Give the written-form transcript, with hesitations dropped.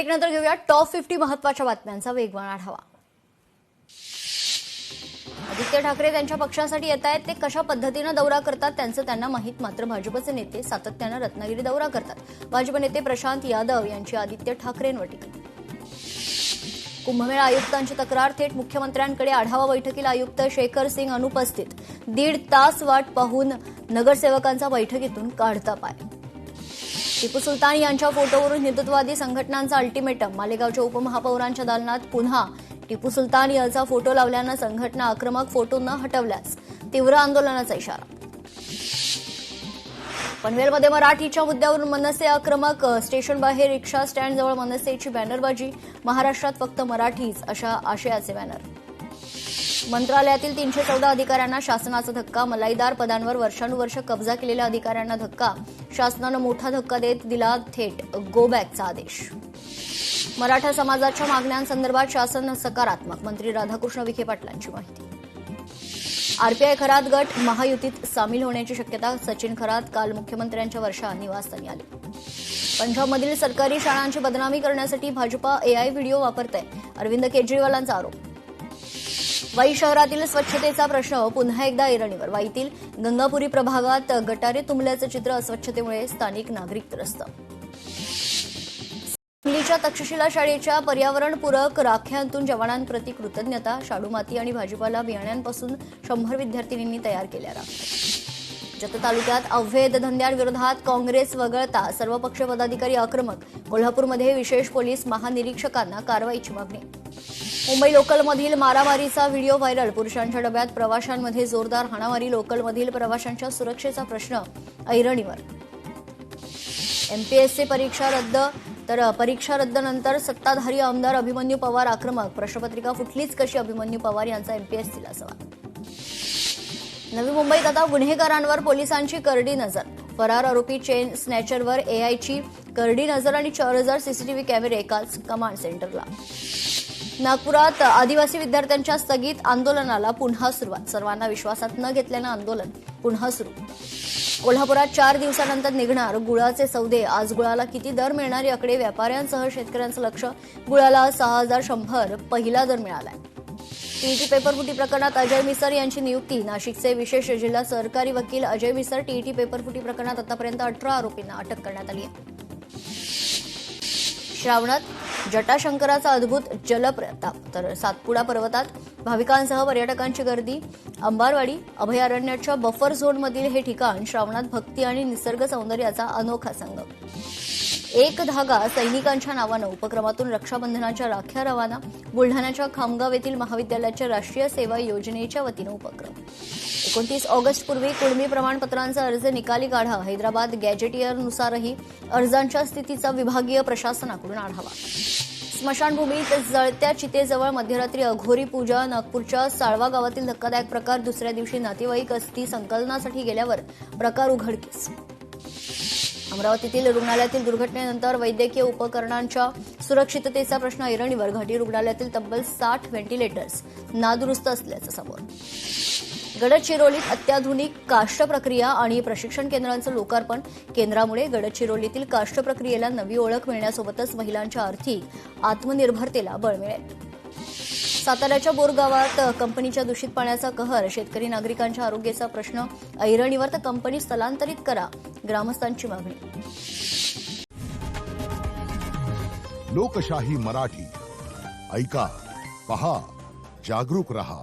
Break नंतर घेऊया top 50 महत्त्वाच्या बातम्यांचा वेगवान आढावा। आदित्य ठाकरे त्यांच्या पक्षासाठी येत आहेत, ते कशा पद्धतीने दौरा करतात त्यांचं त्यांना माहीत। मात्र भाजपचे नेते सातत्याने रत्नागिरी दौरा करतात। भाजप नेते प्रशांत यादव यांची आदित्य ठाकरेंवर टीका। कुंभमेळा आयुक्तांची तक्रार थेट मुख्यमंत्र्यांकडे। आढावा बैठकीला आयुक्त शेखर सिंग अनुपस्थित। 1.5 तास वाट पाहून नगरसेवकांचा बैठकीतून काढता पाय। टिपू सुलतान यांच्या फोटोवरून हिंदुत्ववादी संघटनांचा अल्टिमेटम। मालेगावच्या उपमहापौरांच्या दालनात पुन्हा टिपू सुलतान यांचा फोटो लावल्यानं संघटना आक्रमक। फोटो न हटवल्यास तीव्र आंदोलनाचा इशारा। पनवेलमध्ये मराठीच्या मुद्द्यावरून मनसे आक्रमक। स्टेशन बाहेर रिक्षा स्टँडजवळ मनसेची बॅनरबाजी। महाराष्ट्रात फक्त मराठीच अशा आशयाचे बॅनर। मंत्रालयातील 314 अधिकाऱ्यांना शासनाचा धक्का। मलाईदार पदांवर वर्षानुवर्ष कब्जा केलेल्या अधिकाऱ्यांना धक्का। शासनानं मोठा धक्का देत दिला थेट गो बॅकचा आदेश। मराठा समाजाच्या मागण्यांसंदर्भात शासन सकारात्मक। मंत्री राधाकृष्ण विखे पाटलांची माहिती। आरपीआय खरात गट महायुतीत सामील होण्याची शक्यता। सचिन खरात काल मुख्यमंत्र्यांच्या वर्षा निवासस्थानी आले। पंजाबमधील सरकारी शाळांची बदनामी करण्यासाठी भाजपा एआय व्हिडिओ वापरत आहे। अरविंद केजरीवालांचा आरोप। वाई शहरातील स्वच्छतेचा प्रश्न पुन्हा एकदा ऐरणीवर। वाईतील गंगापुरी प्रभागात गटारे तुंबल्याचं चित्र। अस्वच्छतेमुळे स्थानिक नागरिक त्रस्त। सांगलीच्या तक्षशिला शाळेच्या पर्यावरणपूरक राख्यांतून जवानांप्रती कृतज्ञता। शाडू माती आणि भाजीपाला बियाण्यांपासून 100 विद्यार्थिनींनी तयार केल्या राख्या। जत तालुक्यात अवैध धंद्यांविरोधात काँग्रेस वगळता सर्वपक्ष पदाधिकारी आक्रमक। कोल्हापूरमध्ये विशेष पोलीस महानिरीक्षकांना कारवाईची मागणी। मुंबई लोकलमधील मारामारीचा व्हिडिओ व्हायरल। पुरुषांच्या डब्यात प्रवाशांमध्ये जोरदार हाणामारी। लोकलमधील प्रवाशांच्या सुरक्षेचा प्रश्न ऐरणीवर। एमपीएससी परीक्षा रद्द तर परीक्षा रद्दनंतर सत्ताधारी आमदार अभिमन्यू पवार आक्रमक। प्रश्नपत्रिका फुटलीच कशी? अभिमन्यू पवार यांचा एमपीएससीला सवाल। नवी मुंबईत आता गुन्हेगारांवर पोलिसांची करडी नजर। फरार आरोपी चेन स्नॅचरवर एआयची करडी नजर आणि 4000 सीसीटीव्ही कॅमेरे एकाच कमांड सेंटरला। नागपुरात आदिवासी विद्यार्थ्यांच्या स्थगित आंदोलनाला पुन्हा सुरुवात। सर्वांना विश्वासात न घेतल्यानं आंदोलन पुन्हा सुरू। कोल्हापुरात 4 दिवसानंतर निघणार गुळाचे सौदे। आज गुळाला किती दर मिळणार याकडे व्यापाऱ्यांसह शेतकऱ्यांचं लक्ष। गुळाला 6100 पहिला दर मिळालाय। टीईटी पेपरफुटी प्रकरणात अजय मिसर यांची नियुक्ती। नाशिकचे विशेष जिल्हा सरकारी वकील अजय मिसर। टीईटी पेपरफुटी प्रकरणात आतापर्यंत 18 आरोपींना अटक करण्यात आली आहे। श्रावणात जटाशंकराचा अद्भुत जलप्रताप तर सातपुडा पर्वतात भाविकांसह पर्यटकांची गर्दी। अंबारवाडी अभयारण्याच्या बफर झोनमधील हे ठिकाण श्रावणात भक्ती आणि निसर्ग सौंदर्याचा अनोखा संगम। एक धागा सैनिकांच्या नावानं उपक्रमातून रक्षाबंधनाच्या राख्या रवाना। बुलढाण्याच्या खामगाव येथील महाविद्यालयाच्या राष्ट्रीय सेवा योजनेच्या वतीनं उपक्रम। 29 ऑगस्टपूर्वी कुळमी प्रमाणपत्रांचा अर्ज निकाली काढा। हैदराबाद गॅजेटियरनुसारही अर्जांच्या स्थितीचा विभागीय प्रशासनाकडून आढावा। स्मशानभूमीत जळत्या चितेजवळ मध्यरात्री अघोरी पूजा। नागपूरच्या साळवा गावातील धक्कादायक प्रकार। दुसऱ्या दिवशी नातेवाईक अस्थी संकलनासाठी गेल्यावर प्रकार उघडकीस। अमरावतीतील रुग्णालयातील दुर्घटनेनंतर वैद्यकीय उपकरणांच्या सुरक्षिततेचा प्रश्न ऐरणीवर। घाटी रुग्णालयातील तब्बल 60 व्हेंटिलेटर्स नादुरुस्त असल्याचं समोर। गडचिरोलीत अत्याधुनिक काष्ठ प्रक्रिया आणि प्रशिक्षण केंद्रांचं लोकार्पण। केंद्रामुळे गडचिरोलीतील काष्ठ प्रक्रियेला नवी ओळख मिळण्यासोबतच महिलांच्या आर्थिक आत्मनिर्भरतेला बळ मिळेल। साताऱ्याच्या बोरगावात कंपनीच्या दूषित पाण्याचा कहर। शेतकरी नागरिकांच्या आरोग्याचा प्रश्न ऐरणीवर तर कंपनी स्थलांतरित करा, ग्रामस्थांची मागणी। लोकशाही मराठी ऐका, पहा, जागरूक रहा।